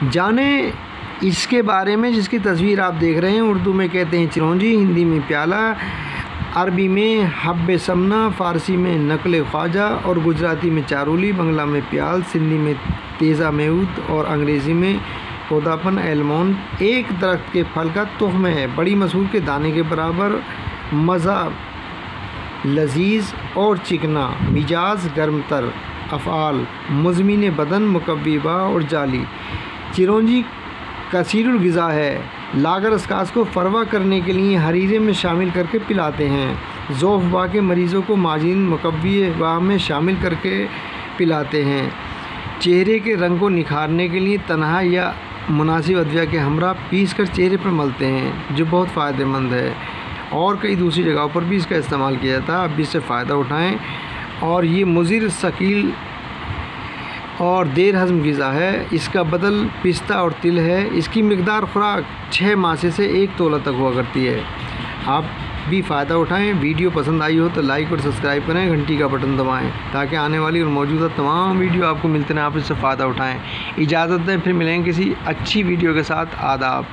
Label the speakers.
Speaker 1: जाने इसके बारे में जिसकी तस्वीर आप देख रहे हैं। उर्दू में कहते हैं चिरौंजी, हिंदी में प्याला, अरबी में हब्बे समना, फ़ारसी में नकले ख्वाजा और गुजराती में चारूली, बंगला में प्याल, सिंधी में तेज़ा मेऊद और अंग्रेज़ी में पौधापन। एलमोंड एक दरख्त के फल का तुख्म है, बड़ी मसूर के दाने के बराबर, मज़ा लजीज और चिकना, मिजाज गर्मतर, अफ़आल मुज़मिन बदन, मुकव्विबा और जाली। चिरौंजी कसीरुल ग़िज़ा है। लागर अस्कास को फरवा करने के लिए हरीरे में शामिल करके पिलाते हैं। ज़ोफ़बा के मरीज़ों को माजीन मुकव्विबा में शामिल करके पिलाते हैं। चेहरे के रंग को निखारने के लिए तन्हा या मुनासिब अदविया के हमरा पीस कर चेहरे पर मलते हैं, जो बहुत फ़ायदेमंद है। और कई दूसरी जगहों पर भी इसका इस्तेमाल किया जाता है। आप भी इससे फ़ायदा उठाएं। और ये मुज़िर, शकील और देर हज़म ग़िज़ा है। इसका बदल पिस्ता और तिल है। इसकी मिक़दार खुराक 6 मासे से 1 तोला तक हुआ करती है। आप भी फ़ायदा उठाएं। वीडियो पसंद आई हो तो लाइक और सब्सक्राइब करें, घंटी का बटन दबाएं ताकि आने वाली और मौजूदा तमाम वीडियो आपको मिलते रहें। आप इससे फ़ायदा उठाएं। इजाज़त दें, फिर मिलेंगे किसी अच्छी वीडियो के साथ। आदाब।